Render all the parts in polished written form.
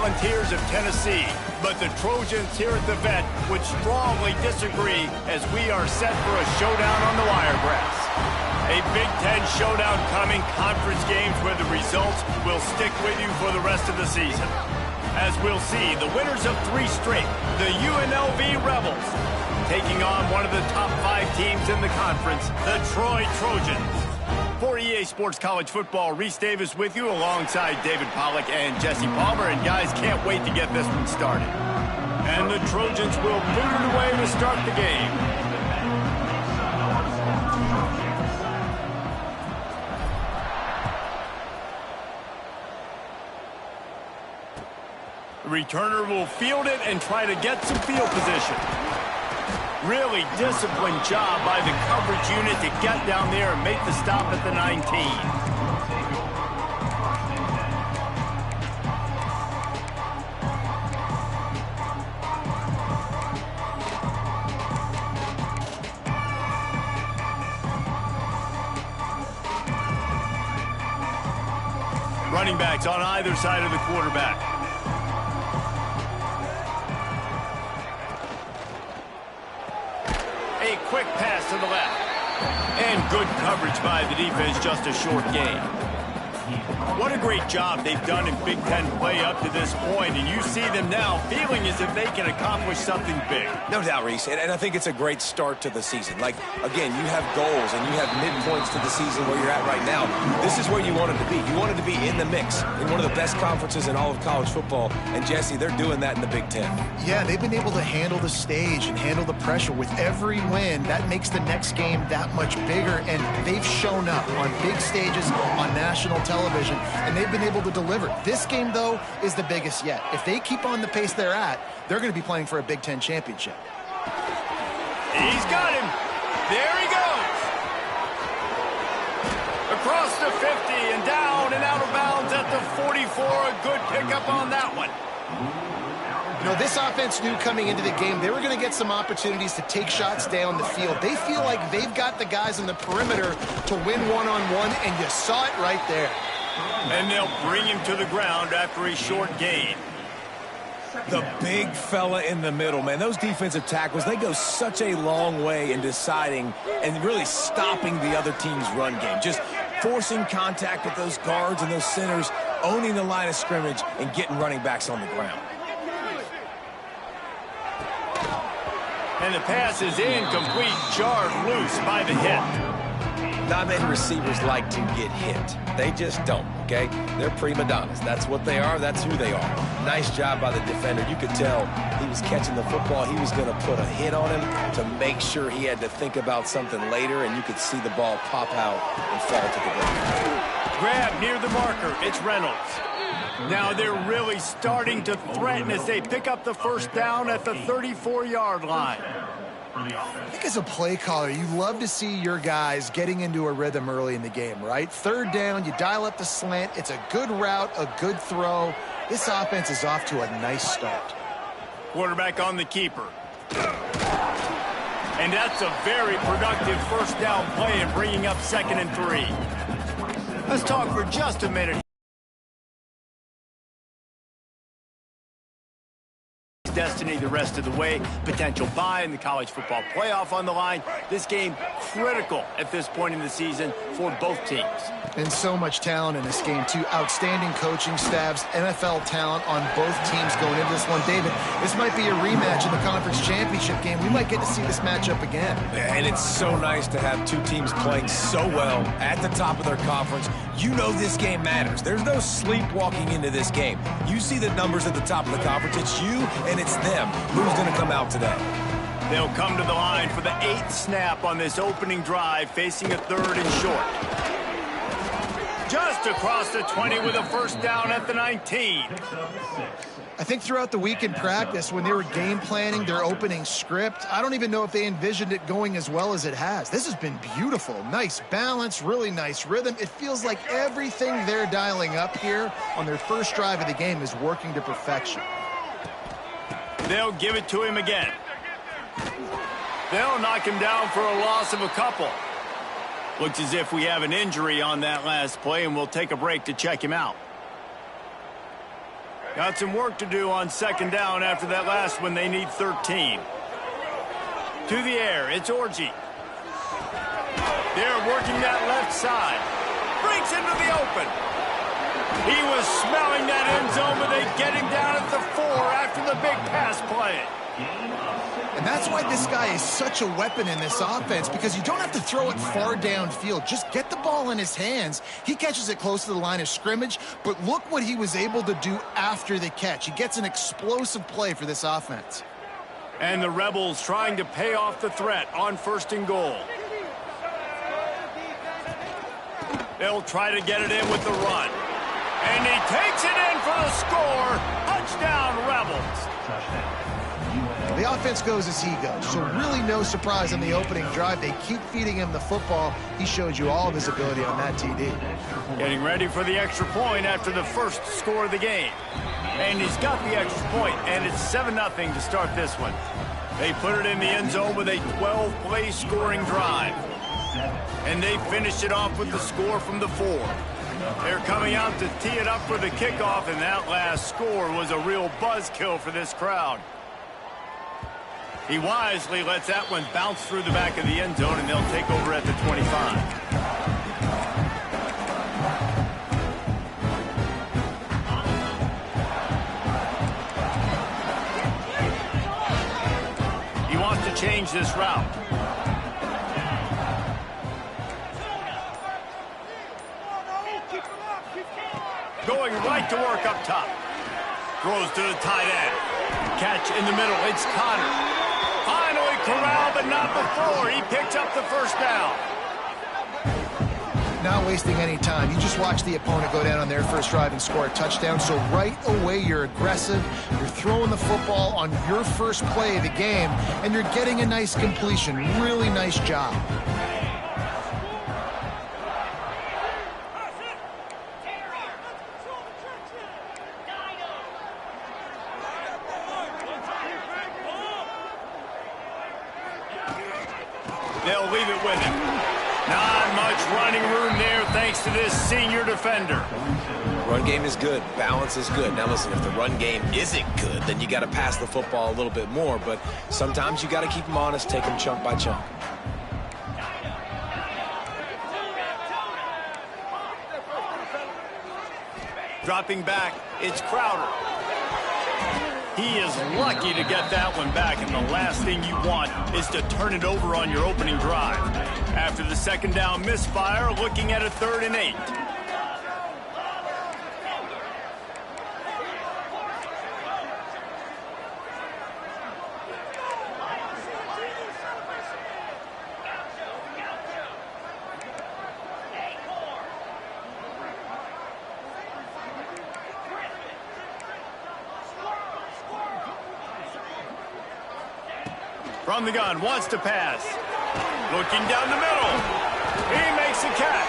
Volunteers of Tennessee, but the Trojans here at the Vet would strongly disagree as we are set for a showdown on the wiregrass. A Big Ten showdown coming, conference games where the results will stick with you for the rest of the season. As we'll see, the winners of 3 straight, the UNLV Rebels, taking on one of the top 5 teams in the conference, the Troy Trojans. For EA Sports College Football, Reese Davis with you alongside David Pollack and Jesse Palmer. And guys, can't wait to get this one started. And the Trojans will boot it away to start the game. The returner will field it and try to get some field position. Really disciplined job by the coverage unit to get down there and make the stop at the 19. Running backs on either side of the quarterback. A quick pass to the left. And good coverage by the defense, just a short gain. What a great job they've done in Big Ten play up to this point, and you see them now feeling as if they can accomplish something big. No doubt, Reese, and I think it's a great start to the season. Like, again, you have goals and you have midpoints to the season where you're at right now. This is where you wanted to be. You wanted to be in the mix in one of the best conferences in all of college football, and Jesse, they're doing that in the Big Ten. Yeah, they've been able to handle the stage and handle the pressure. With every win, that makes the next game that much bigger, and they've shown up on big stages on national television, and they've been able to deliver. This game, though, is the biggest yet. If they keep on the pace they're at, they're going to be playing for a Big Ten championship. He's got him. There he goes. Across the 50 and down and out of bounds at the 44. A good pickup on that one. You know, this offense knew coming into the game they were going to get some opportunities to take shots down the field. They feel like they've got the guys on the perimeter to win one-on-one, and you saw it right there. And they'll bring him to the ground after a short gain. The big fella in the middle, man. Those defensive tackles, they go such a long way in deciding and really stopping the other team's run game. Just forcing contact with those guards and those centers, owning the line of scrimmage, and getting running backs on the ground. And the pass is incomplete, jarred loose by the hit. Not many receivers like to get hit. They just don't, okay? They're prima donnas. That's what they are. That's who they are. Nice job by the defender. You could tell he was catching the football. He was going to put a hit on him to make sure he had to think about something later, and you could see the ball pop out and fall to the ground. Grab near the marker. It's Reynolds. Now they're really starting to threaten as they pick up the first down at the 34-yard line. I think as a play caller, you love to see your guys getting into a rhythm early in the game, right? Third down, you dial up the slant. It's a good route, a good throw. This offense is off to a nice start. Quarterback on the keeper. And that's a very productive first down play and bringing up 2nd and 3. Let's talk for just a minute. Destiny the rest of the way. Potential bye in the college football playoff on the line. This game critical at this point in the season for both teams. And so much talent in this game, too. Outstanding coaching staffs, NFL talent on both teams going into this one. David, this might be a rematch in the conference championship game. We might get to see this matchup again. And it's so nice to have two teams playing so well at the top of their conference. You know this game matters. There's no sleepwalking into this game. You see the numbers at the top of the conference. It's you and it's them. Who's going to come out today? They'll come to the line for the 8th snap on this opening drive, facing a 3rd and short. Just across the 20 with a first down at the 19. I think throughout the week in practice, when they were game planning their opening script, I don't even know if they envisioned it going as well as it has. This has been beautiful. Nice balance, really nice rhythm. It feels like everything they're dialing up here on their first drive of the game is working to perfection. They'll give it to him again. They'll knock him down for a loss of a couple. Looks as if we have an injury on that last play, and we'll take a break to check him out. Got some work to do on second down after that last one. They need 13. To the air, it's Orji. They're working that left side. Breaks into the open. He was smelling that end zone, but they get him down at the 4 after the big pass play. And that's why this guy is such a weapon in this offense, because you don't have to throw it far downfield. Just get the ball in his hands. He catches it close to the line of scrimmage, but look what he was able to do after the catch. He gets an explosive play for this offense. And the Rebels trying to pay off the threat on 1st and goal. They'll try to get it in with the run. And he takes it in for the score. Touchdown, Rebels. The offense goes as he goes, so really no surprise on the opening drive. They keep feeding him the football. He showed you all of his ability on that TD. Getting ready for the extra point after the first score of the game. And he's got the extra point, and it's 7-0 to start this one. They put it in the end zone with a 12-play scoring drive. And they finished it off with the score from the 4. They're coming out to tee it up for the kickoff, and that last score was a real buzzkill for this crowd. He wisely lets that one bounce through the back of the end zone, and they'll take over at the 25. He wants to change this route. Going right to work up top. Throws to the tight end. Catch in the middle. It's Connor. Finally corralled, but not before. He picks up the first down. Not wasting any time. You just watch the opponent go down on their first drive and score a touchdown. So right away, you're aggressive. You're throwing the football on your first play of the game, and you're getting a nice completion. Really nice job. They'll leave it with him. Not much running room there thanks to this senior defender. Run game is good. Balance is good. Now listen, if the run game isn't good, then you got to pass the football a little bit more. But sometimes you got to keep them honest, take them chunk by chunk. Dropping back, it's Crowder. He is lucky to get that one back, and the last thing you want is to turn it over on your opening drive. After the second down misfire, looking at a 3rd and 8. From the gun, wants to pass. Looking down the middle. He makes a catch.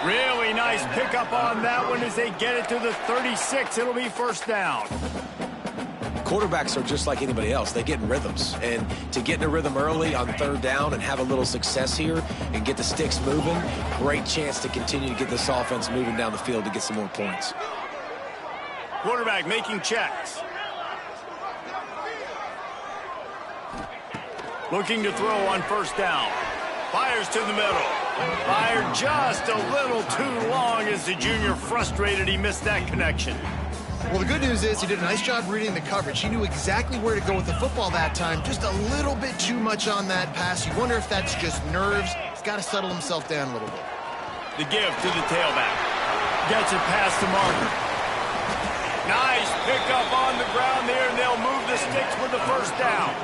Really nice pickup on that one as they get it to the 36. It'll be 1st down. Quarterbacks are just like anybody else. They get in rhythms. And to get in a rhythm early on 3rd down and have a little success here and get the sticks moving, great chance to continue to get this offense moving down the field to get some more points. Quarterback making checks. Looking to throw on 1st down. Fires to the middle. Fired just a little too long as the junior frustrated. He missed that connection. Well, the good news is he did a nice job reading the coverage. He knew exactly where to go with the football that time. Just a little bit too much on that pass. You wonder if that's just nerves. He's got to settle himself down a little bit. The give to the tailback. Gets it past the marker. Nice pickup on the ground there, and they'll move the sticks with the 1st down.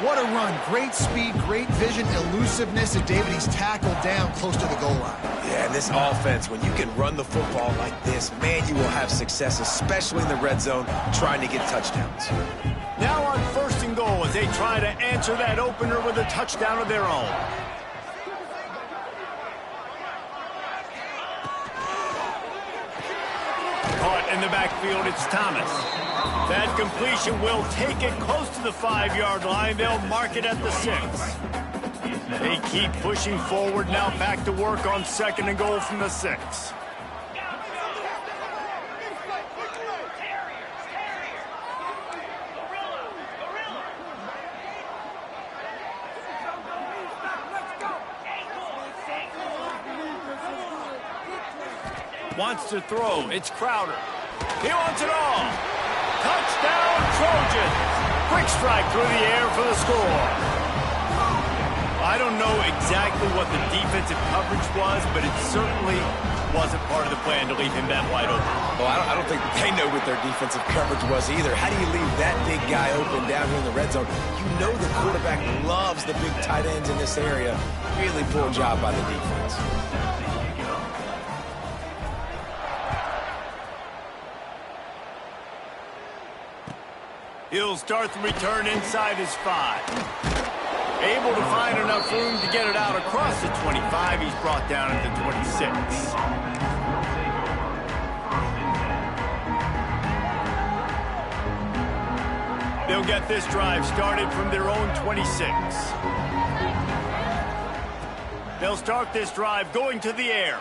What a run. Great speed, great vision, elusiveness, and David, he's tackled down close to the goal line. Yeah, and this offense, when you can run the football like this, man, you will have success, especially in the red zone, trying to get touchdowns. Now on 1st and goal as they try to answer that opener with a touchdown of their own. Caught in the backfield, it's Thomas. That completion will take it close to the 5-yard line. They'll mark it at the 6. They keep pushing forward, now back to work on 2nd and goal from the 6. Wants to throw. It's Crowder. He wants it all. Touchdown, Trojans. Quick strike through the air for the score. I don't know exactly what the defensive coverage was, but it certainly wasn't part of the plan to leave him that wide open. Well, I don't think they know what their defensive coverage was either. How do you leave that big guy open down here in the red zone? You know the quarterback loves the big tight ends in this area. Really poor job by the defense. He'll start the return inside his 5. Able to find enough room to get it out across the 25. He's brought down at the 26. They'll get this drive started from their own 26. They'll start this drive going to the air.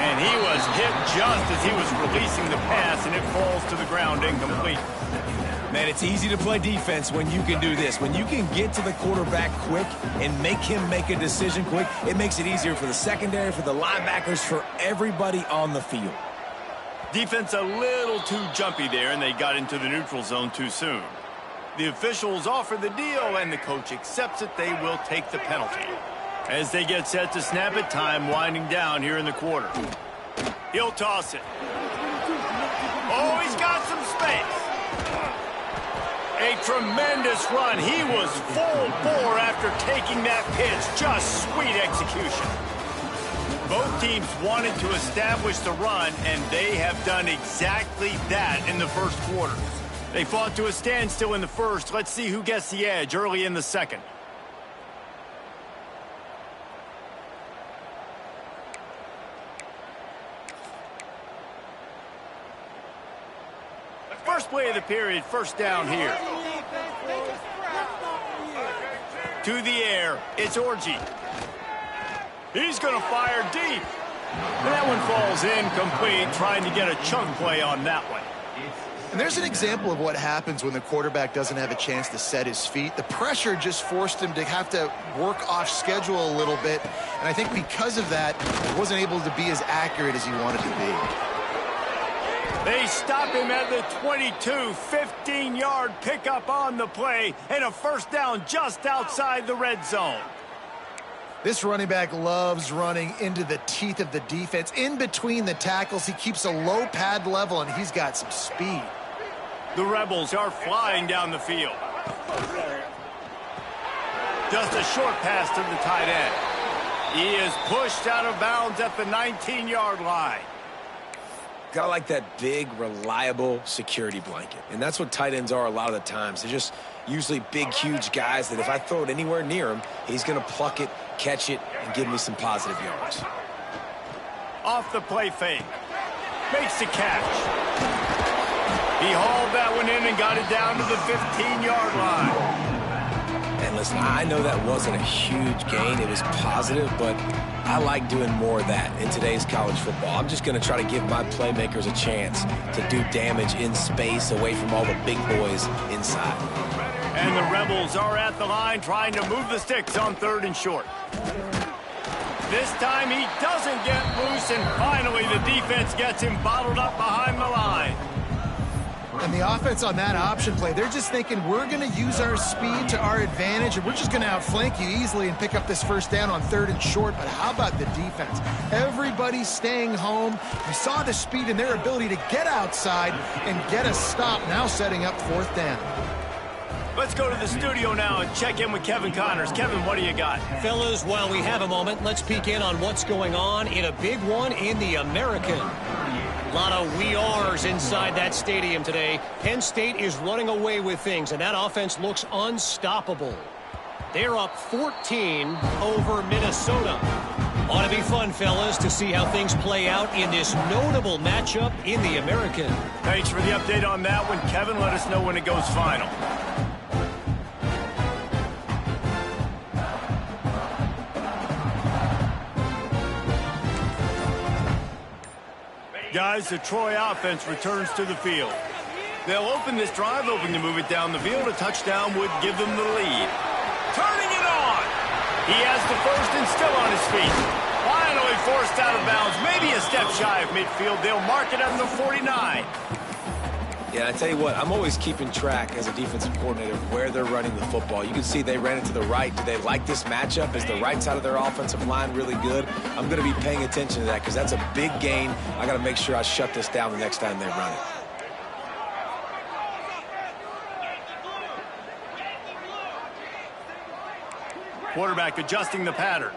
And he was hit just as he was releasing the pass, and it falls to the ground incomplete. Man, it's easy to play defense when you can do this. When you can get to the quarterback quick and make him make a decision quick, it makes it easier for the secondary, for the linebackers, for everybody on the field. Defense a little too jumpy there, and they got into the neutral zone too soon. The officials offer the deal, and the coach accepts it. They will take the penalty. As they get set to snap it, time winding down here in the quarter. He'll toss it. Oh, he's got some space. A tremendous run. He was full bore after taking that pitch. Just sweet execution. Both teams wanted to establish the run, and they have done exactly that in the first quarter. They fought to a standstill in the first. Let's see who gets the edge early in the second. First play of the period, first down here. To the air, it's Orji. He's going to fire deep. And that one falls incomplete, trying to get a chunk play on that one. And there's an example of what happens when the quarterback doesn't have a chance to set his feet. The pressure just forced him to have to work off schedule a little bit. And I think because of that, he wasn't able to be as accurate as he wanted to be. They stop him at the 22, 15-yard pickup on the play, and a first down just outside the red zone. This running back loves running into the teeth of the defense. In between the tackles, he keeps a low pad level, and he's got some speed. The Rebels are flying down the field. Just a short pass to the tight end. He is pushed out of bounds at the 19-yard line. Gotta like that big, reliable security blanket. And that's what tight ends are a lot of the times. They're just usually big, huge guys that if I throw it anywhere near him, he's going to pluck it, catch it, and give me some positive yards. Off the play fake. Makes the catch. He hauled that one in and got it down to the 15-yard line. And listen, I know that wasn't a huge gain. It was positive, but I like doing more of that in today's college football. I'm just going to try to give my playmakers a chance to do damage in space away from all the big boys inside. And the Rebels are at the line trying to move the sticks on 3rd and short. This time he doesn't get loose, and finally the defense gets him bottled up behind the line. And the offense on that option play, they're just thinking we're going to use our speed to our advantage, and we're just going to outflank you easily and pick up this first down on 3rd and short. But how about the defense? Everybody's staying home. You saw the speed and their ability to get outside and get a stop, now setting up 4th down. Let's go to the studio now and check in with Kevin Connors. Kevin, what do you got? Fellas, while we have a moment, let's peek in on what's going on in a big one in the American. A lot of we are's inside that stadium today. Penn State is running away with things, and that offense looks unstoppable. They're up 14 over Minnesota. Ought to be fun, fellas, to see how things play out in this notable matchup in the American. Thanks for the update on that one, Kevin. Let us know when it goes final. Guys, the Troy offense returns to the field. They'll open this drive, hoping to move it down the field. A touchdown would give them the lead. Turning it on! He has the first and still on his feet. Finally forced out of bounds, maybe a step shy of midfield. They'll mark it at the 49. Yeah, I tell you what, I'm always keeping track as a defensive coordinator of where they're running the football. You can see they ran it to the right. Do they like this matchup? Is the right side of their offensive line really good? I'm going to be paying attention to that because that's a big gain. I got to make sure I shut this down the next time they run it. Quarterback adjusting the pattern.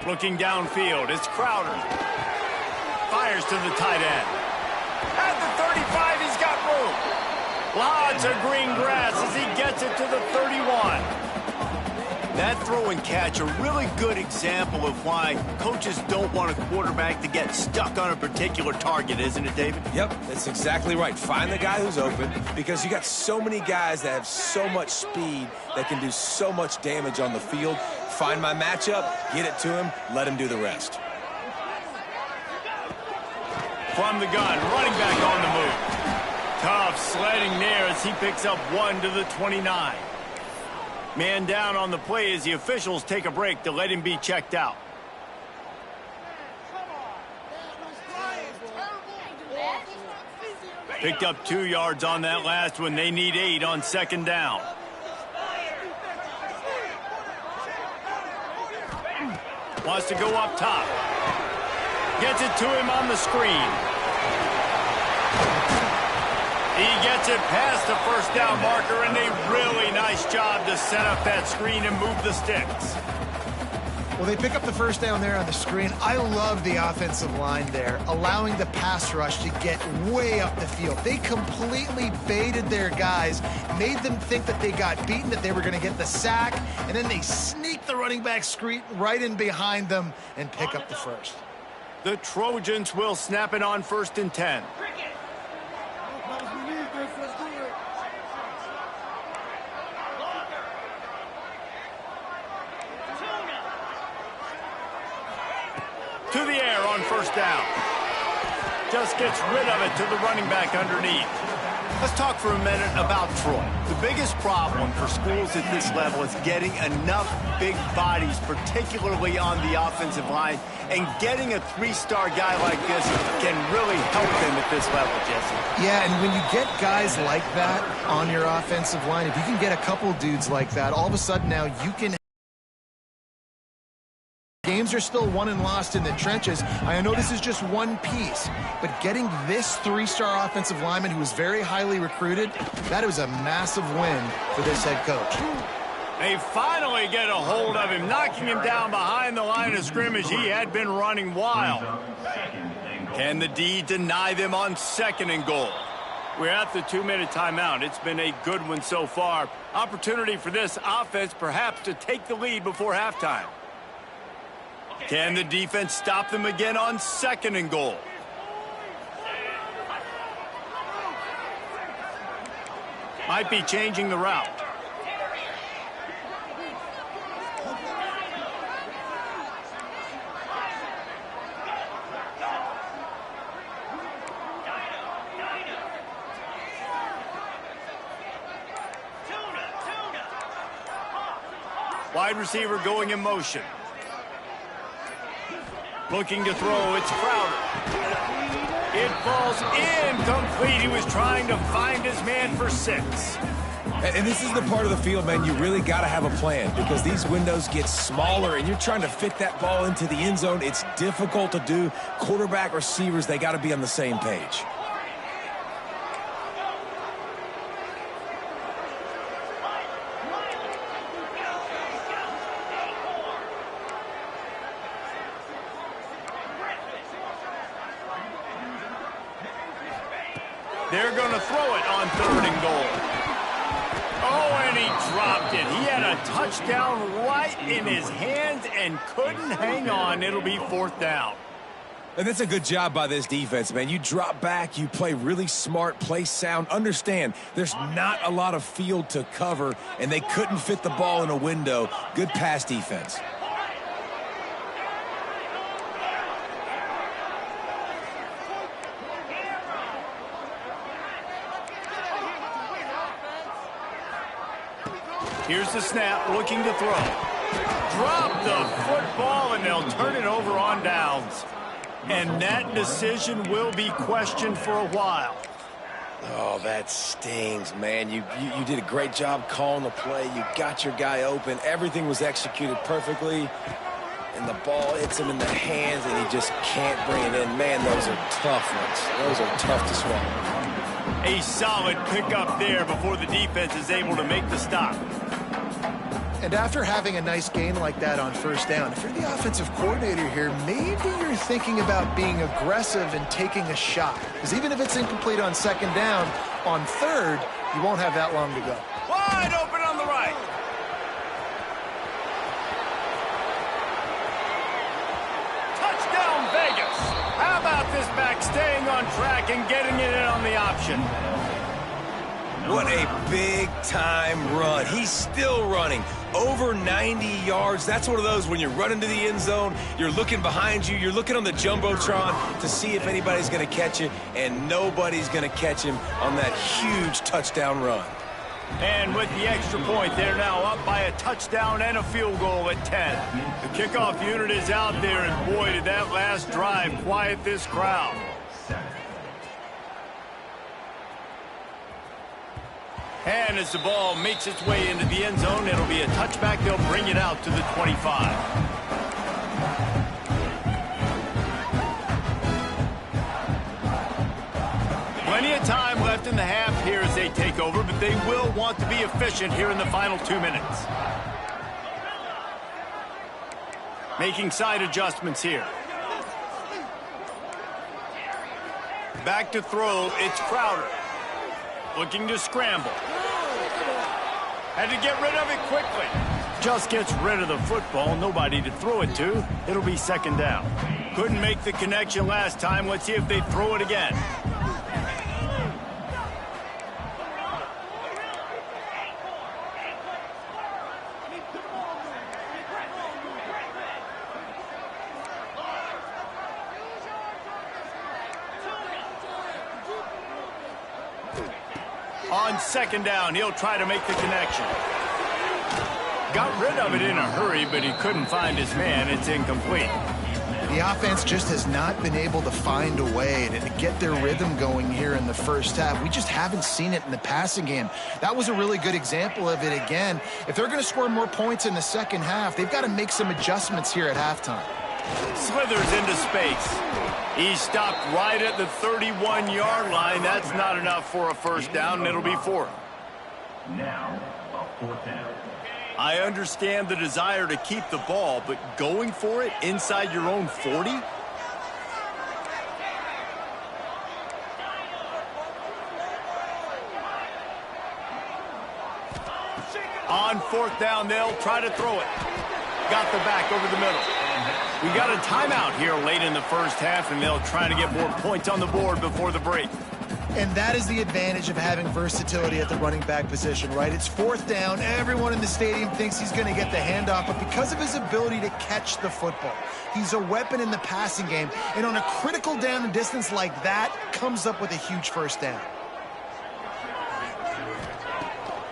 Looking downfield, it's Crowder. Fires to the tight end. At the 35, he's got room. Lots of green grass as he gets it to the 31. That throw and catch, a really good example of why coaches don't want a quarterback to get stuck on a particular target, isn't it, David? Yep, that's exactly right. Find the guy who's open because you got so many guys that have so much speed that can do so much damage on the field. Find my matchup, get it to him, let him do the rest. From the gun, running back on the move. Tough sledding there as he picks up 1 to the 29. Man down on the play as the officials take a break to let him be checked out. Picked up 2 yards on that last one. They need 8 on second down. Wants to go up top. Gets it to him on the screen. He gets it past the first down marker, and a really nice job to set up that screen and move the sticks. Well, they pick up the first down there on the screen. I love the offensive line there, allowing the pass rush to get way up the field. They completely baited their guys, made them think that they got beaten, that they were going to get the sack, and then they sneak the running back screen right in behind them and pick up the first. The Trojans will snap it on 1st and 10. To the air on first down. Just gets rid of it to the running back underneath. Let's talk for a minute about Troy. The biggest problem for schools at this level is getting enough big bodies, particularly on the offensive line, and getting a 3-star guy like this can really help them at this level, Jesse. Yeah, and when you get guys like that on your offensive line, if you can get a couple dudes like that, all of a sudden now you can... Games are still won and lost in the trenches. I know this is just one piece, but getting this 3-star offensive lineman who was very highly recruited, that was a massive win for this head coach. They finally get a hold of him, knocking him down behind the line of scrimmage. He had been running wild. Can the D deny them on 2nd and goal? We're at the 2-minute timeout. It's been a good one so far. Opportunity for this offense perhaps to take the lead before halftime. Can the defense stop them again on 2nd and goal? Might be changing the route. Wide receiver going in motion. Looking to throw, it's Crowder. It falls incomplete. He was trying to find his man for 6. And this is the part of the field, man, you really got to have a plan because these windows get smaller and you're trying to fit that ball into the end zone. It's difficult to do. Quarterback, receivers, they got to be on the same page. They're going to throw it on 3rd and goal. Oh, and he dropped it. He had a touchdown right in his hands and couldn't hang on. It'll be 4th down. And that's a good job by this defense, man. You drop back, you play really smart, play sound. Understand, there's not a lot of field to cover, and they couldn't fit the ball in a window. Good pass defense. Here's the snap, looking to throw. Drop the football, and they'll turn it over on downs. And that decision will be questioned for a while. Oh, that stings, man. You did a great job calling the play. You got your guy open. Everything was executed perfectly. And the ball hits him in the hands, and he just can't bring it in. Man, those are tough ones. Those are tough to swallow. A solid pickup there before the defense is able to make the stop. And after having a nice gain like that on first down, if you're the offensive coordinator here, maybe you're thinking about being aggressive and taking a shot. Because even if it's incomplete on second down, on third, you won't have that long to go. Wide open on the right. Touchdown, Vegas. How about this back staying on track and getting it in on the option? What a big-time run. He's still running. Over 90 yards. That's one of those when you're running to the end zone, you're looking behind you, you're looking on the Jumbotron to see if anybody's going to catch it, and nobody's going to catch him on that huge touchdown run. And with the extra point, they're now up by a touchdown and a field goal at 10. The kickoff unit is out there, and boy, did that last drive quiet this crowd. And as the ball makes its way into the end zone, it'll be a touchback. They'll bring it out to the 25. Plenty of time left in the half here as they take over, but they will want to be efficient here in the final 2 minutes. Making side adjustments here. Back to throw, it's Crowder. Looking to scramble. Had to get rid of it quickly. Just gets rid of the football. Nobody to throw it to. It'll be second down. Couldn't make the connection last time. Let's see if they throw it again. On second down, he'll try to make the connection. Got rid of it in a hurry, but he couldn't find his man. It's incomplete. The offense just has not been able to find a way to get their rhythm going here in the first half. We just haven't seen it in the passing game. That was a really good example of it again. If they're going to score more points in the second half, they've got to make some adjustments here at halftime. Slithers into space. He stopped right at the 31-yard line. That's not enough for a first down, and it'll be fourth. Now, a fourth down. I understand the desire to keep the ball, but going for it inside your own 40? On fourth down, they'll try to throw it. Got the back over the middle. We got a timeout here late in the first half, and they'll try to get more points on the board before the break. And that is the advantage of having versatility at the running back position, right? It's fourth down. Everyone in the stadium thinks he's going to get the handoff, but because of his ability to catch the football, he's a weapon in the passing game. And on a critical down and distance like that, comes up with a huge first down.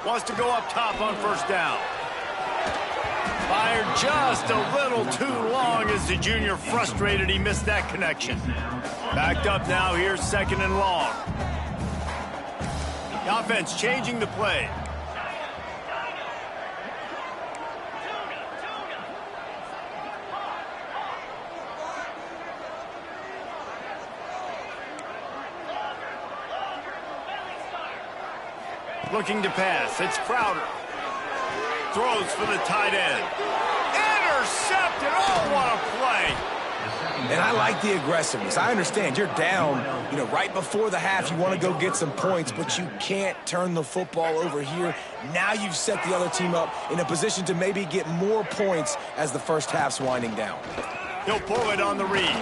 Wants to go up top on first down. Fired just a little too long as the junior frustrated he missed that connection. Backed up now, here's second and long. The offense changing the play. Looking to pass, it's Crowder. Throws for the tight end. Intercepted. Oh, what a play. And I like the aggressiveness. I understand you're down, right before the half. You want to go get some points, but you can't turn the football over here. Now you've set the other team up in a position to maybe get more points as the first half's winding down. He'll pull it on the read.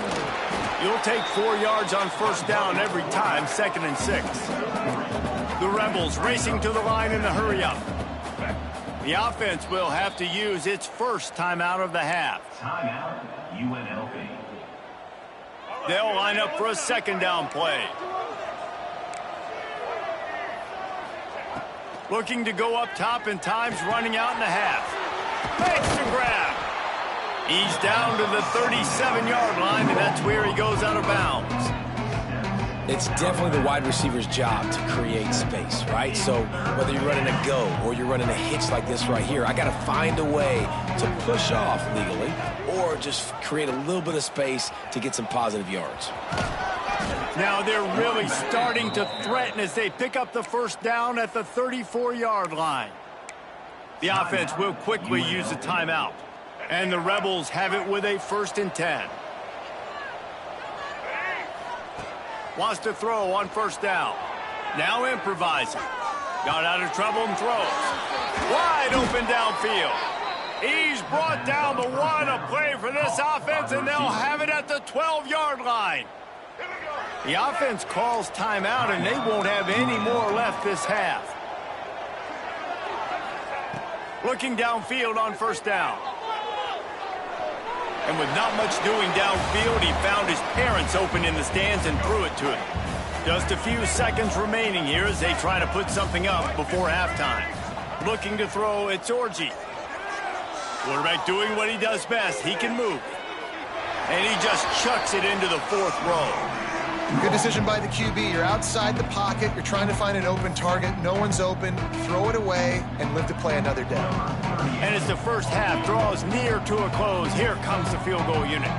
You'll take 4 yards on first down every time, 2nd and 6. The Rebels racing to the line in the hurry-up. The offense will have to use its first timeout of the half. Timeout, UNLV. They'll line up for a second down play. Looking to go up top, and time's running out in the half. Makes the grab. He's down to the 37-yard line, and that's where he goes out of bounds. It's definitely the wide receiver's job to create space, right? So whether you're running a go or you're running a hitch like this right here, I got to find a way to push off legally or just create a little bit of space to get some positive yards. Now they're really starting to threaten as they pick up the first down at the 34-yard line. The offense will quickly use a timeout. And the Rebels have it with a 1st and 10. Wants to throw on 1st down. Now improvising. Got out of trouble and throws. Wide open downfield. He's brought down, but what a play for this offense, and they'll have it at the 12-yard line. The offense calls timeout, and they won't have any more left this half. Looking downfield on 1st down. And with not much doing downfield, he found his parents open in the stands and threw it to him. Just a few seconds remaining here as they try to put something up before halftime. Looking to throw, it's Orji. Quarterback doing what he does best. He can move. And he just chucks it into the 4th row. Good decision by the QB. You're outside the pocket. You're trying to find an open target. No one's open. Throw it away and live to play another day. And as the first half draws near to a close, here comes the field goal unit.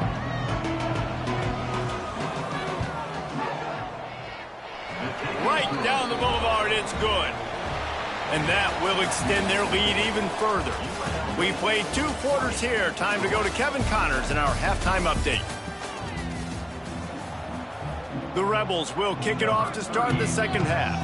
Right down the boulevard, it's good. And that will extend their lead even further. We played 2 quarters here. Time to go to Kevin Connors in our halftime update. The Rebels will kick it off to start the second half.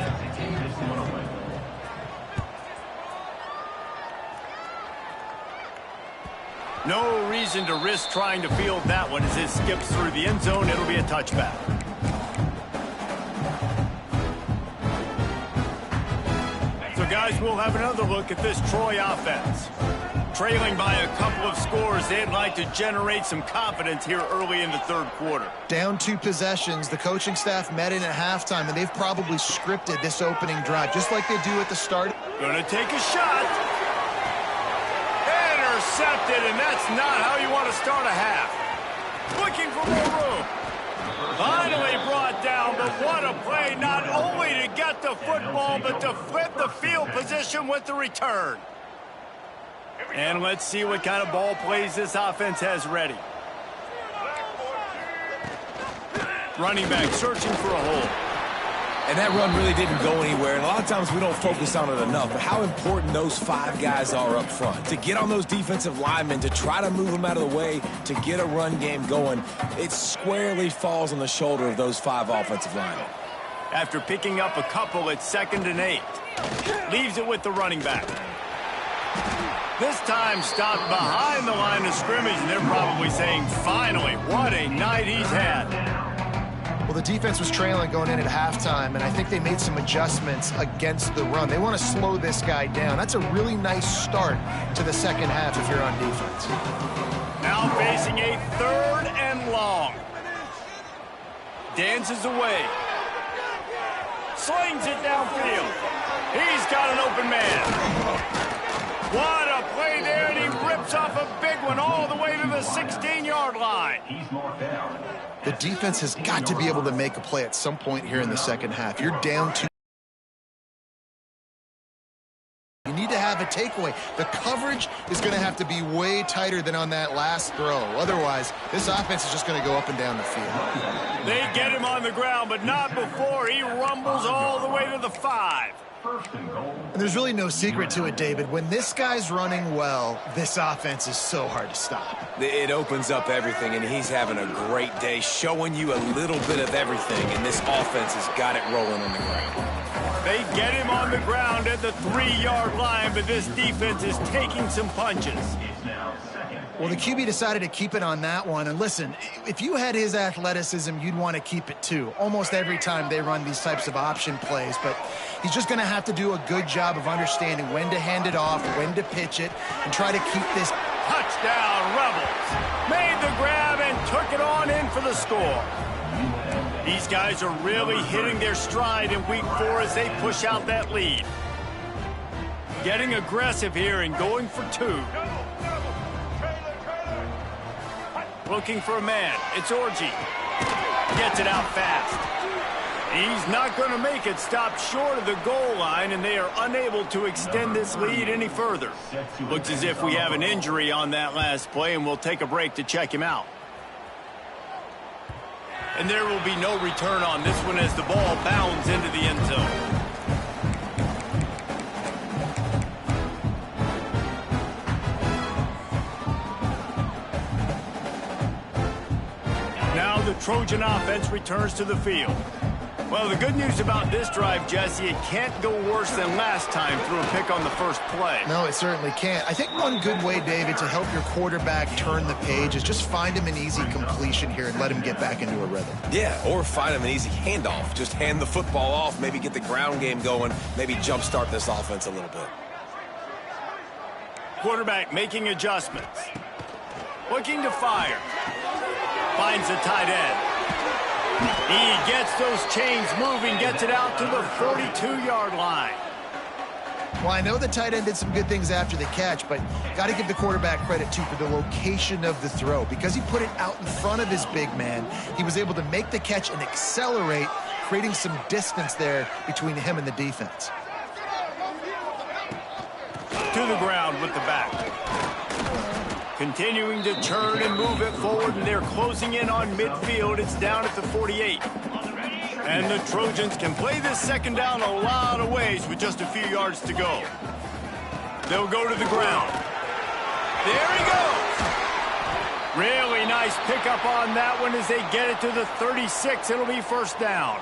No reason to risk trying to field that one as it skips through the end zone. It'll be a touchback. So, guys, we'll have another look at this Troy offense. Trailing by a couple of scores, they'd like to generate some confidence here early in the 3rd quarter. Down 2 possessions, the coaching staff met in at halftime, and they've probably scripted this opening drive, just like they do at the start. Gonna take a shot. Intercepted, and that's not how you want to start a half. Looking for more room. Finally brought down, but what a play, not only to get the football, but to flip the field position with the return. And let's see what kind of ball plays this offense has ready. Running back searching for a hole. And that run really didn't go anywhere. And a lot of times we don't focus on it enough. But how important those 5 guys are up front. To get on those defensive linemen, to try to move them out of the way, to get a run game going, it squarely falls on the shoulder of those 5 offensive linemen. After picking up a couple, it's 2nd and 8. Leaves it with the running back. This time stopped behind the line of scrimmage, and they're probably saying, finally, what a night he's had. Well, the defense was trailing going in at halftime, and I think they made some adjustments against the run. They want to slow this guy down. That's a really nice start to the second half if you're on defense. Now facing a 3rd and long. Dances away. Slings it downfield. He's got an open man. What a play there, and he rips off a big one all the way to the 16-yard line. The defense has got to be able to make a play at some point here in the second half. You're down 2. You need to have a takeaway. The coverage is going to have to be way tighter than on that last throw. Otherwise, this offense is just going to go up and down the field. They get him on the ground, but not before he rumbles all the way to the 5. And there's really no secret to it, David. When this guy's running well, this offense is so hard to stop. It opens up everything, and he's having a great day, showing you a little bit of everything, and this offense has got it rolling on the ground. They get him on the ground at the 3-yard line, but this defense is taking some punches. Well, the QB decided to keep it on that one. And listen, if you had his athleticism, you'd want to keep it too. Almost every time they run these types of option plays. But he's just going to have to do a good job of understanding when to hand it off, when to pitch it, and try to keep this. Touchdown, Rebels. Made the grab and took it on in for the score. These guys are really hitting their stride in week 4 as they push out that lead. Getting aggressive here and going for 2. Looking for a man. It's Orji. Gets it out fast. He's not going to make it. Stop short of the goal line, and they are unable to extend this lead any further. Looks as if we have an injury on that last play, and we'll take a break to check him out. And there will be no return on this one as the ball bounds into the end zone. Now the Trojan offense returns to the field. Well, the good news about this drive, Jesse, it can't go worse than last time through a pick on the first play. No, it certainly can't. I think one good way, David, to help your quarterback turn the page is just find him an easy completion here and let him get back into a rhythm. Yeah, or find him an easy handoff. Just hand the football off, maybe get the ground game going, maybe jumpstart this offense a little bit. Quarterback making adjustments. Looking to fire. Finds the tight end. He gets those chains moving, gets it out to the 42-yard line. Well, I know the tight end did some good things after the catch, but got to give the quarterback credit, too, for the location of the throw. Because he put it out in front of his big man, he was able to make the catch and accelerate, creating some distance there between him and the defense. To the ground with the back. Continuing to turn and move it forward, and they're closing in on midfield. It's down at the 48. And the Trojans can play this second down a lot of ways with just a few yards to go. They'll go to the ground. There he goes. Really nice pickup on that one as they get it to the 36. It'll be first down.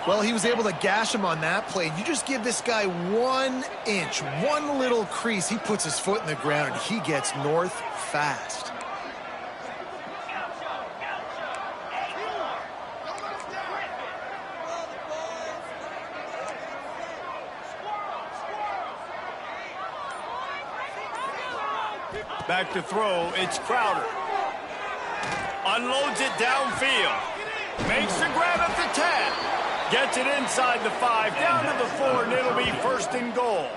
Well, he was able to gash him on that play. You just give this guy 1 inch, one little crease. He puts his foot in the ground, and he gets north fast. Back to throw, it's Crowder. Unloads it downfield. Makes the grab at the 10. Gets it inside the 5, down to the 4, and it'll be first and goal.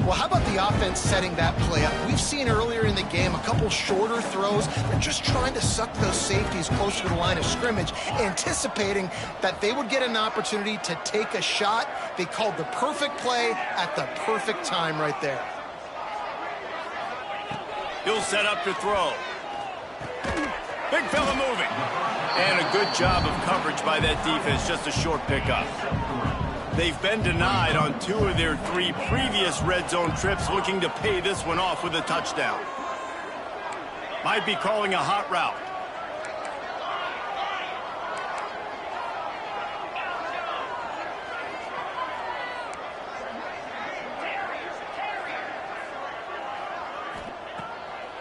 Well, how about the offense setting that play up? We've seen earlier in the game a couple shorter throws. They're just trying to suck those safeties closer to the line of scrimmage, anticipating that they would get an opportunity to take a shot. They called the perfect play at the perfect time right there. He'll set up to throw. Big fella moving. And a good job of coverage by that defense, just a short pickup. They've been denied on 2 of their 3 previous red zone trips, looking to pay this one off with a touchdown. Might be calling a hot route.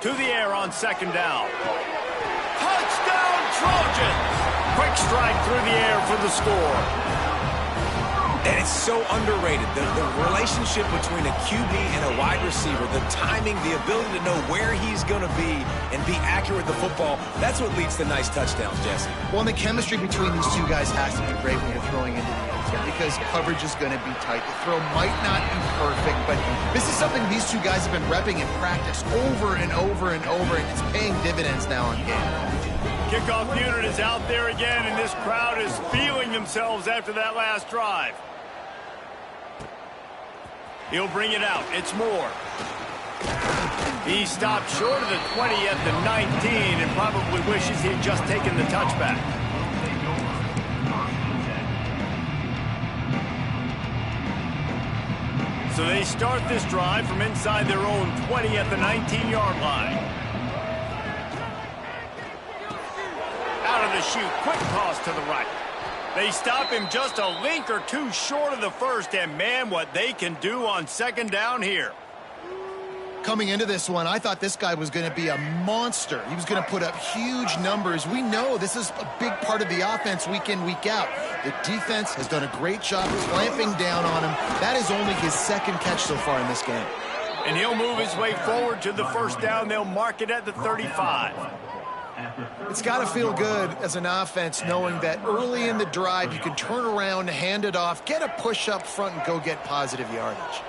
To the air on second down. Touchdown, Trojans! Quick strike through the air for the score. And it's so underrated. The relationship between a QB and a wide receiver, the timing, the ability to know where he's going to be and be accurate with the football, that's what leads to nice touchdowns, Jesse. Well, and the chemistry between these two guys has to be great when you're throwing into the end zone because coverage is going to be tight. The throw might not be perfect, but this is something these two guys have been repping in practice over and over and over, and it's paying dividends now on game. Kickoff unit is out there again, and this crowd is feeling themselves after that last drive. He'll bring it out. It's Moore. He stopped short of the 20 at the 19 and probably wishes he had just taken the touchback. So they start this drive from inside their own 20 at the 19-yard line. Out of the chute, quick toss to the right. They stop him just a link or 2 short of the first, and man, what they can do on second down here. Coming into this one, I thought this guy was going to be a monster. He was going to put up huge numbers. We know this is a big part of the offense week in, week out. The defense has done a great job clamping down on him. That is only his 2nd catch so far in this game. And he'll move his way forward to the first down. They'll mark it at the 35. It's got to feel good as an offense knowing that early in the drive you can turn around, hand it off, get a push up front, and go get positive yardage.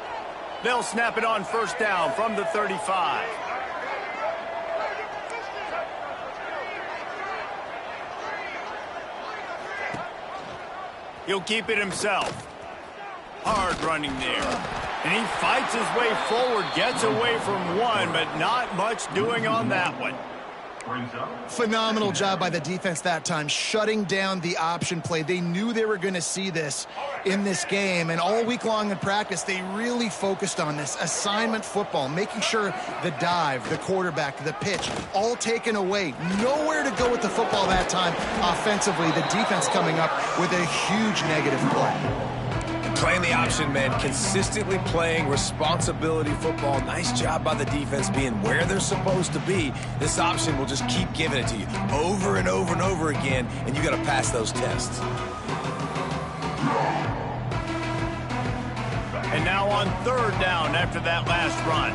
They'll snap it on first down from the 35. He'll keep it himself. Hard running there. And he fights his way forward, gets away from one, but not much doing on that one. Phenomenal job by the defense that time, shutting down the option play. They knew they were going to see this in this game, and all week long in practice, they really focused on this assignment football, making sure the dive, the quarterback, the pitch, all taken away. Nowhere to go with the football that time offensively. The defense coming up with a huge negative play. Playing the option, man, consistently playing responsibility football. Nice job by the defense being where they're supposed to be. This option will just keep giving it to you over and over and over again, and you got to pass those tests. And now on third down after that last run.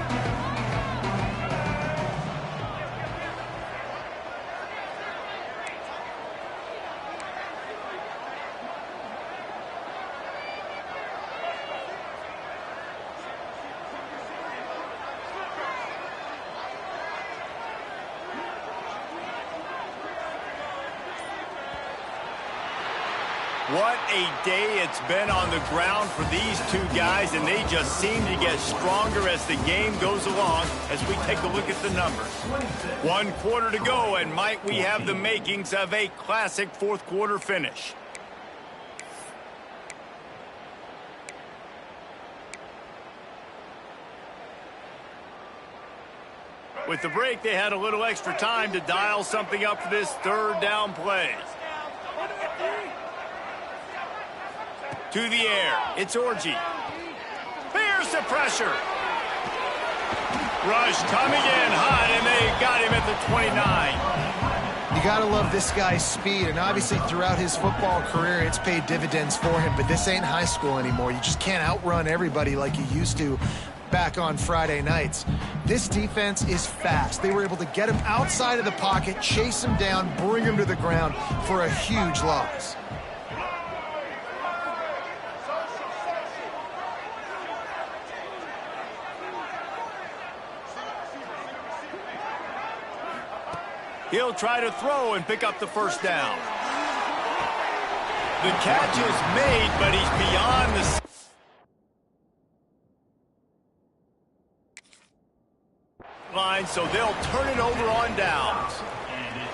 What a day it's been on the ground for these two guys, and they just seem to get stronger as the game goes along as we take a look at the numbers. 1 quarter to go, and might we have the makings of a classic fourth quarter finish. With the break, they had a little extra time to dial something up for this third down play. To the air, it's Orji. Bears the pressure. Rush coming in hot, and they got him at the 29. You gotta love this guy's speed, and obviously throughout his football career, it's paid dividends for him, but this ain't high school anymore. You just can't outrun everybody like you used to back on Friday nights. This defense is fast. They were able to get him outside of the pocket, chase him down, bring him to the ground for a huge loss. He'll try to throw and pick up the first down. The catch is made, but he's beyond the line, so they'll turn it over on downs.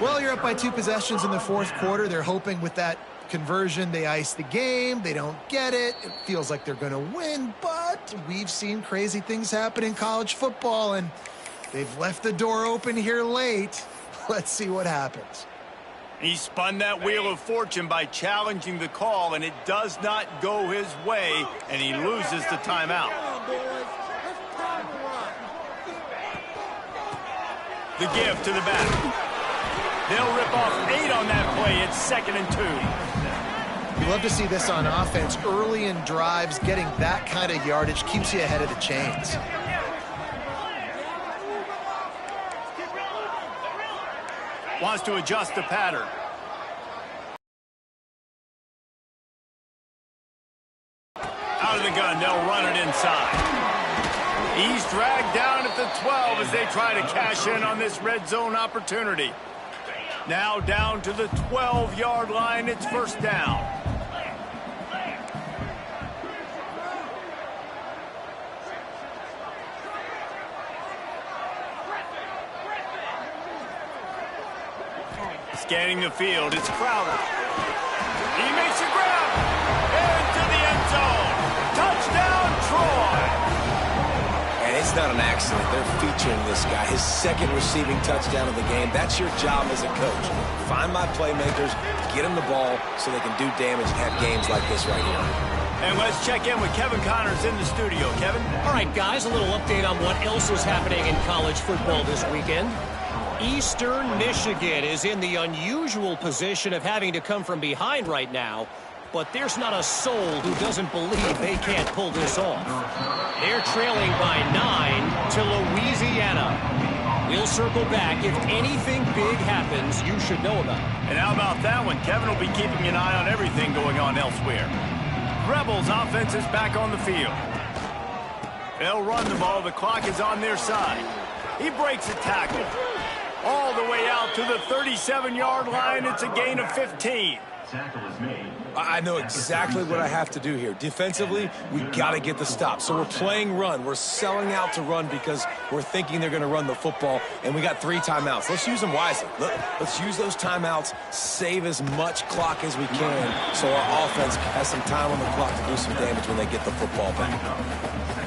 Well, you're up by 2 possessions in the fourth quarter. They're hoping with that conversion they ice the game. They don't get it. It feels like they're going to win, but we've seen crazy things happen in college football, and they've left the door open here late. Let's see what happens. He spun that wheel of fortune by challenging the call, and it does not go his way, and he loses the timeout. The give to the back. They'll rip off 8 on that play. It's 2nd and 2. We love to see this on offense. Early in drives, getting that kind of yardage keeps you ahead of the chains. Wants to adjust the pattern. Out of the gun, they'll run it inside. He's dragged down at the 12 as they try to cash in on this red zone opportunity. Now down to the 12-yard line, it's first down. Scanning the field, it's Crowder. He makes a grab into the end zone. Touchdown, Troy. And it's not an accident. They're featuring this guy. His 2nd receiving touchdown of the game. That's your job as a coach. Find my playmakers, get them the ball so they can do damage and have games like this right here. And let's check in with Kevin Connors in the studio. Kevin? All right, guys, a little update on what else is happening in college football this weekend. Eastern Michigan is in the unusual position of having to come from behind right now, but there's not a soul who doesn't believe they can't pull this off. They're trailing by 9 to Louisiana. We'll circle back. If anything big happens, you should know about it. And how about that one? Kevin will be keeping an eye on everything going on elsewhere. Rebels offense is back on the field. They'll run the ball. The clock is on their side. He breaks a tackle. All the way out to the 37-yard line. It's a gain of 15. Tackle is made. I know exactly what I have to do here. Defensively, we got to get the stop. So we're playing run. We're selling out to run because we're thinking they're going to run the football, and we got 3 timeouts. Let's use them wisely. Let's use those timeouts, save as much clock as we can so our offense has some time on the clock to do some damage when they get the football back.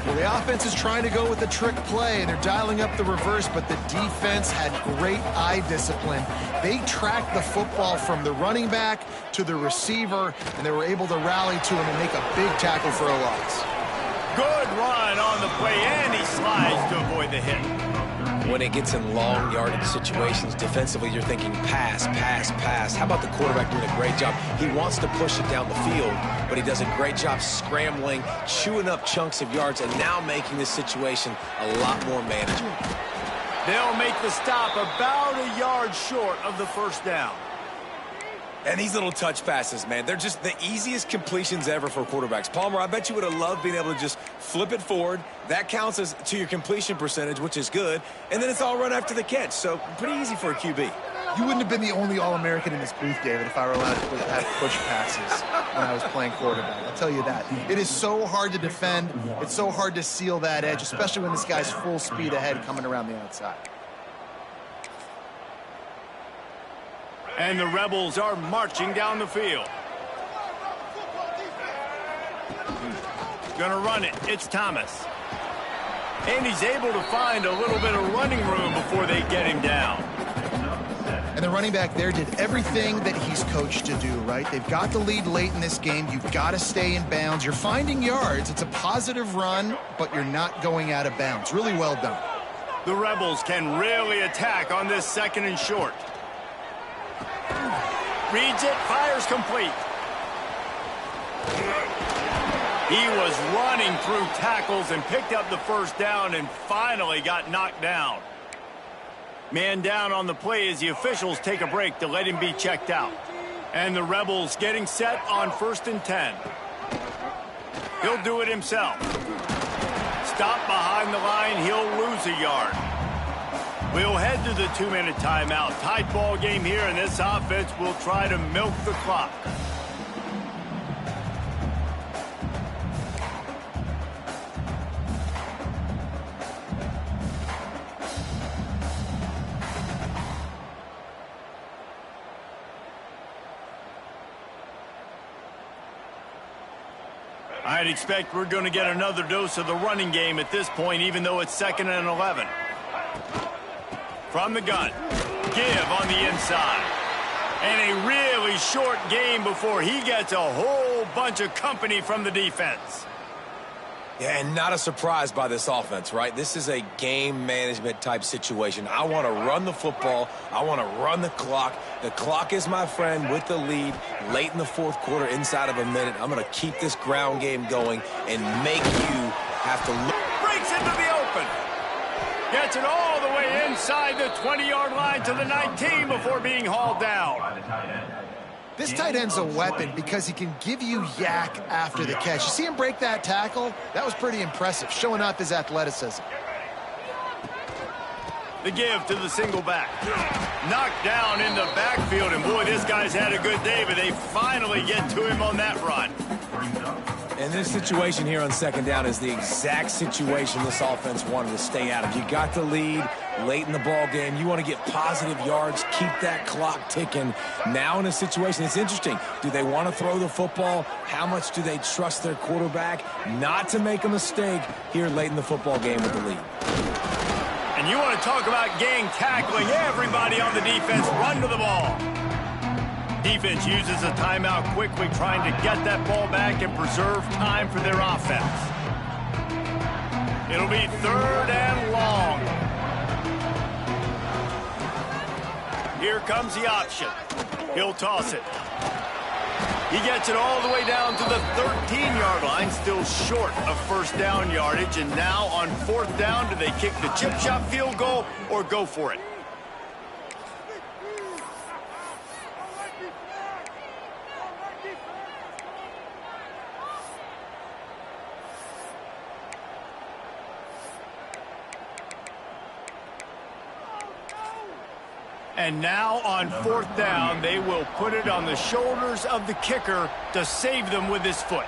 Well, the offense is trying to go with a trick play, and they're dialing up the reverse, but the defense had great eye discipline. They tracked the football from the running back to the receiver, and they were able to rally to him and make a big tackle for a loss. Good run on the play, and he slides to avoid the hit. When it gets in long yardage situations, defensively, you're thinking pass, pass, pass. How about the quarterback doing a great job? He wants to push it down the field, but he does a great job scrambling, chewing up chunks of yards, and now making this situation a lot more manageable. They'll make the stop about a yard short of the first down. And these little touch passes, man, they're just the easiest completions ever for quarterbacks. Palmer, I bet you would have loved being able to just flip it forward. That counts as to your completion percentage, which is good. And then it's all run after the catch. So pretty easy for a QB. You wouldn't have been the only All-American in this booth, David, if I were allowed to have push passes when I was playing quarterback. I'll tell you that. It is so hard to defend. It's so hard to seal that edge, especially when this guy's full speed ahead coming around the outside. And the Rebels are marching down the field. Gonna run it. It's Thomas. And he's able to find a little bit of running room before they get him down. And the running back there did everything that he's coached to do, right? They've got the lead late in this game. You've got to stay in bounds. You're finding yards. It's a positive run, but you're not going out of bounds. Really well done. The Rebels can really attack on this 2nd and short. Reads it, fires complete. He was running through tackles and picked up the first down and finally got knocked down. Man down on the play as the officials take a break to let him be checked out. And the Rebels getting set on 1st and 10. He'll do it himself. Stop behind the line, he'll lose a yard. We'll head to the 2-minute timeout. Tight ball game here, and this offense will try to milk the clock. I'd expect we're going to get another dose of the running game at this point, even though it's 2nd and 11. From the gun, give on the inside. And a really short game before he gets a whole bunch of company from the defense. Yeah, and not a surprise by this offense, right? This is a game management type situation. I want to run the football. I want to run the clock. The clock is my friend with the lead late in the 4th quarter, inside of a minute. I'm going to keep this ground game going and make you have to look. Breaks into the open. Gets it all the way inside the 20-yard line to the 19 before being hauled down. This tight end's a weapon because he can give you yak after the catch. You see him break that tackle? That was pretty impressive, showing off his athleticism. The give to the single back. Knocked down in the backfield, and boy, this guy's had a good day, but they finally get to him on that run. And this situation here on 2nd down is the exact situation this offense wanted to stay out of. You got the lead late in the ball game. You want to get positive yards, keep that clock ticking. Now in a situation, it's interesting. Do they want to throw the football? How much do they trust their quarterback not to make a mistake here late in the football game with the lead? And you want to talk about gang tackling. Everybody on the defense run to the ball. Defense uses a timeout quickly, trying to get that ball back and preserve time for their offense. It'll be 3rd and long. Here comes the option. He'll toss it. He gets it all the way down to the 13-yard line, still short of first down yardage. And now on 4th down, do they kick the chip shot field goal or go for it? And now on 4th down, they will put it on the shoulders of the kicker to save them with his foot.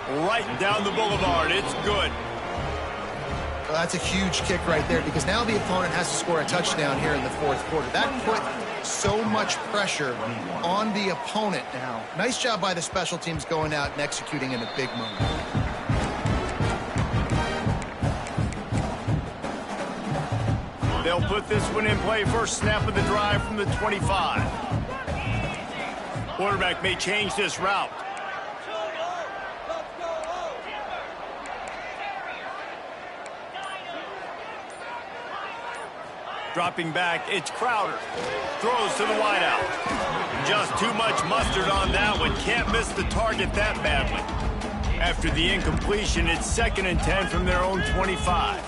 Right down the boulevard. It's good. Well, that's a huge kick right there because now the opponent has to score a touchdown here in the 4th quarter. That put so much pressure on the opponent now. Nice job by the special teams going out and executing in a big moment. They'll put this one in play. First snap of the drive from the 25. Quarterback may change this route. Dropping back, it's Crowder. Throws to the wideout. Just too much mustard on that one. Can't miss the target that badly. After the incompletion, it's 2nd and 10 from their own 25.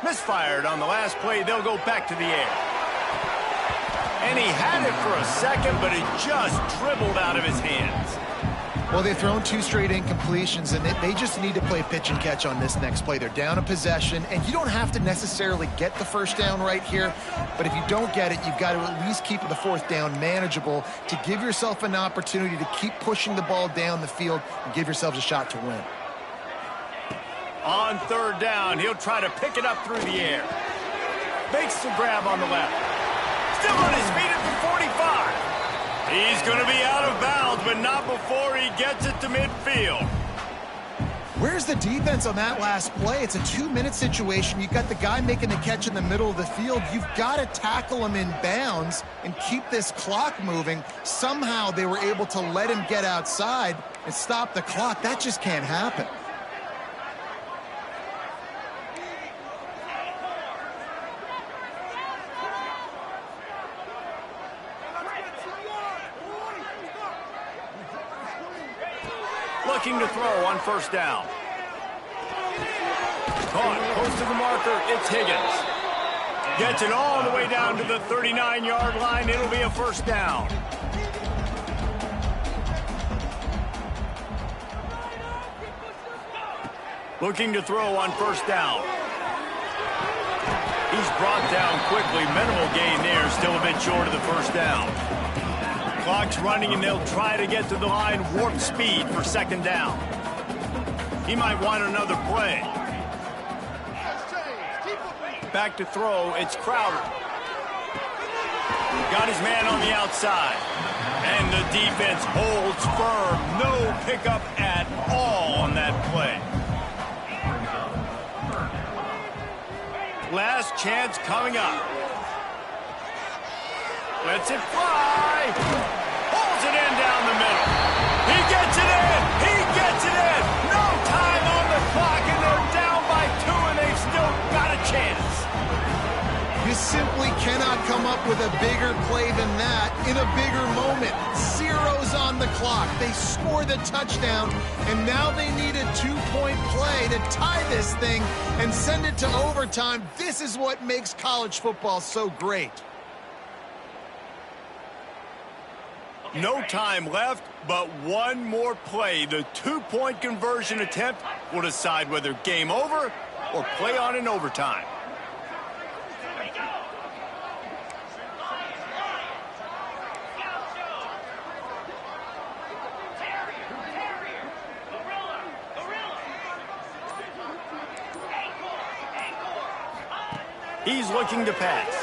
Misfired on the last play. They'll go back to the air. And he had it for a second, but it just dribbled out of his hands. Well, they've thrown 2 straight incompletions, and they just need to play pitch and catch on this next play. They're down a possession, and you don't have to necessarily get the first down right here, but if you don't get it, you've got to at least keep the 4th down manageable to give yourself an opportunity to keep pushing the ball down the field and give yourselves a shot to win. On 3rd down, he'll try to pick it up through the air. Makes the grab on the left. Still on his feet at the 45. He's going to be out of bounds, but not before he gets it to midfield. Where's the defense on that last play? It's a 2-minute situation. You've got the guy making the catch in the middle of the field. You've got to tackle him in bounds and keep this clock moving. Somehow they were able to let him get outside and stop the clock. That just can't happen. Looking to throw on 1st down. Caught close to the marker. It's Higgins. Gets it all the way down to the 39-yard line. It'll be a 1st down. Looking to throw on 1st down. He's brought down quickly. Minimal gain there. Still a bit short of the 1st down. Clock's running, and they'll try to get to the line warp speed for 2nd down. He might want another play. Back to throw, it's Crowder. Got his man on the outside. And the defense holds firm. No pickup at all on that play. Last chance coming up. Lets it fly. Pulls it in down the middle. He gets it in. He gets it in. No time on the clock, and they're down by 2, and they've still got a chance. You simply cannot come up with a bigger play than that in a bigger moment. 0's on the clock. They score the touchdown, and now they need a 2-point play to tie this thing and send it to overtime. This is what makes college football so great. No time left, but one more play. The 2-point conversion attempt will decide whether game over or play on in overtime. He's looking to pass.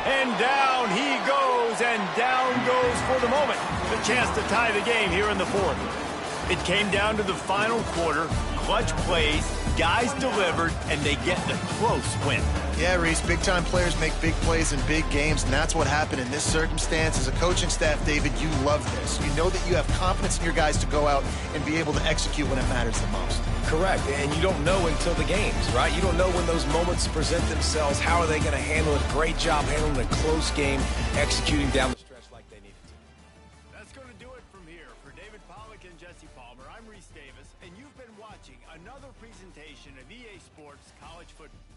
And down he goes, and down goes for the moment. The chance to tie the game here in the 4th. It came down to the final quarter. Clutch plays, guys delivered, and they get the close win. Yeah, Reese, big-time players make big plays in big games, and that's what happened in this circumstance. As a coaching staff, David, you love this. You know that you have confidence in your guys to go out and be able to execute when it matters the most. Correct, and you don't know until the games, right? You don't know when those moments present themselves. How are they going to handle it? Great job handling a close game, executing down the stretch like they needed to. That's going to do it from here. For David Pollack and Jesse Palmer, I'm Reese Davis, and you've been watching another presentation of EA Sports College Football.